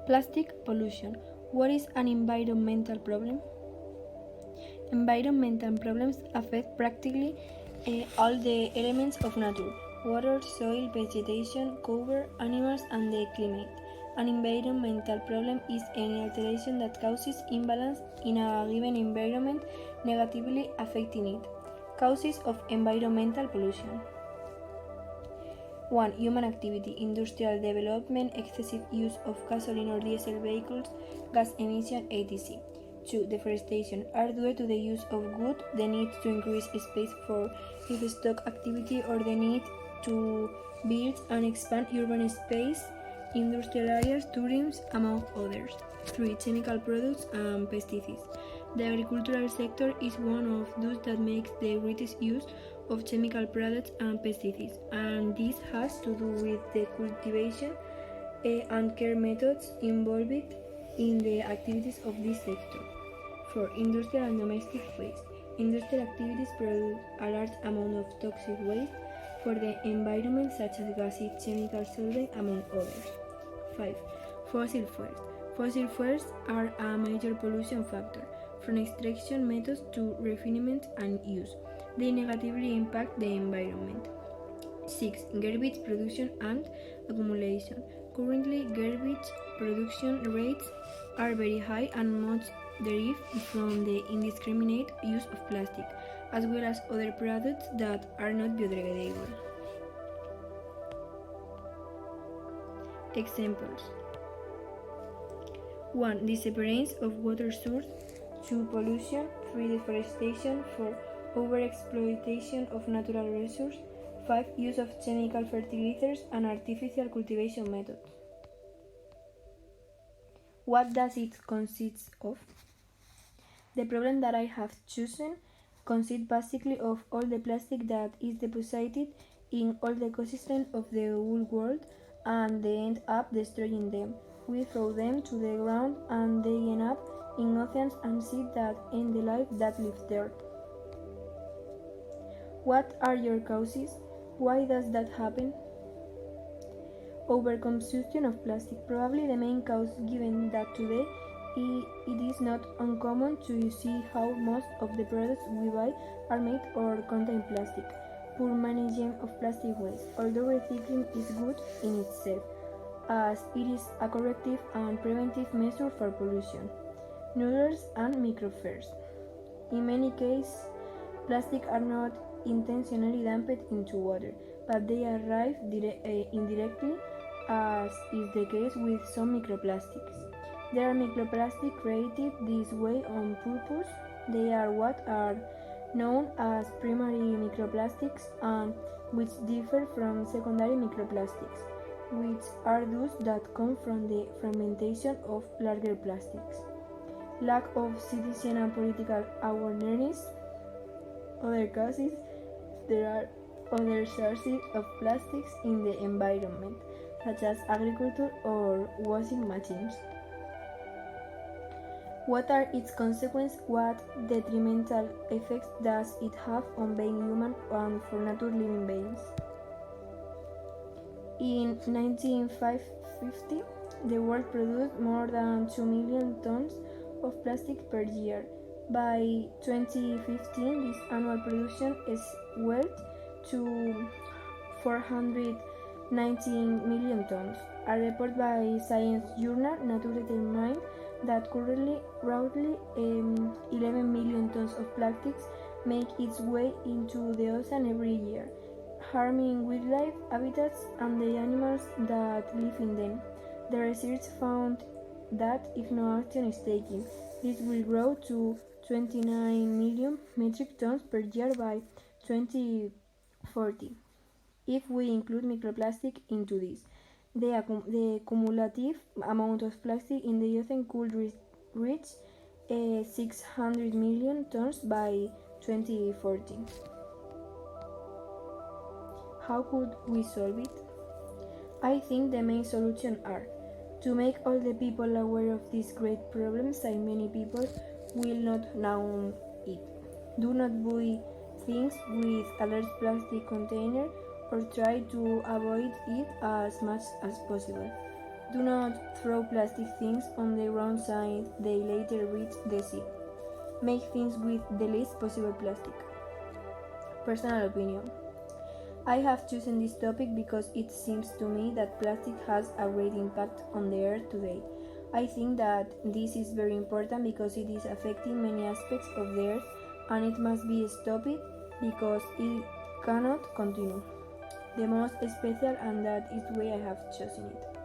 Plastic pollution. What is an environmental problem? Environmental problems affect practically all the elements of nature: water, soil, vegetation, cover, animals, and the climate. An environmental problem is any alteration that causes imbalance in a given environment, negatively affecting it. Causes of environmental pollution. 1. Human activity, industrial development, excessive use of gasoline or diesel vehicles, gas emission, etc. 2. Deforestation are due to the use of wood, the need to increase space for livestock activity, or the need to build and expand urban space, industrial areas, tourism, among others. 3. Chemical products and pesticides. The agricultural sector is one of those that makes the greatest use of chemical products and pesticides, and this has to do with the cultivation and care methods involved in the activities of this sector. 4. Industrial and domestic waste. Industrial activities produce a large amount of toxic waste for the environment, such as gases, chemical solvents, among others. 5. Fossil fuels. Fossil fuels are a major pollution factor, from extraction methods to refinement and use. They negatively impact the environment. 6. Garbage production and accumulation. Currently, garbage production rates are very high, and much derive from the indiscriminate use of plastic, as well as other products that are not biodegradable. Examples. 1. Disappearance of water source. 2. Pollution. 3. Deforestation. 4. Overexploitation of natural resources. 5. Use of chemical fertilizers and artificial cultivation methods. What does it consist of? The problem that I have chosen consists basically of all the plastic that is deposited in all the ecosystems of the whole world, and they end up destroying them. We throw them to the ground, and they end up in oceans and seas that end the life that lives there. What are your causes? Why does that happen? Overconsumption of plastic. Probably the main cause, given that today it is not uncommon to see how most of the products we buy are made or contain plastic. Poor management of plastic waste. Although recycling is good in itself, as it is a corrective and preventive measure for pollution. Noodles and microfibers. In many cases, plastic are not intentionally dumped into water, but they arrive indirectly, as is the case with some microplastics. There are microplastics created this way on purpose. They are what are known as primary microplastics, and which differ from secondary microplastics, which are those that come from the fragmentation of larger plastics. Lack of citizen and political awareness. Other causes. There are other sources of plastics in the environment, such as agriculture or washing machines. What are its consequences? What detrimental effects does it have on being human and for natural living beings? In 1950, the world produced more than 2 million tons of plastic per year. By 2015, this annual production is swelled to 419 million tons. A report by science journal Nature determined that currently roughly 11 million tons of plastics make its way into the ocean every year, harming wildlife habitats and the animals that live in them. The research found that if no action is taken, this will grow to 29 million metric tons per year by 2040. If we include microplastic into this, the cumulative amount of plastic in the ocean could reach 600 million tons by 2040. How could we solve it? I think the main solutions are to make all the people aware of these great problems, and many people will not know it. Do not buy things with a large plastic container, or try to avoid it as much as possible. Do not throw plastic things on the wrong side, they later reach the sea. Make things with the least possible plastic. Personal opinion. I have chosen this topic because it seems to me that plastic has a great impact on the earth today. I think that this is very important because it is affecting many aspects of the earth and it must be stopped because it cannot continue. The most special, and that is why I have chosen it.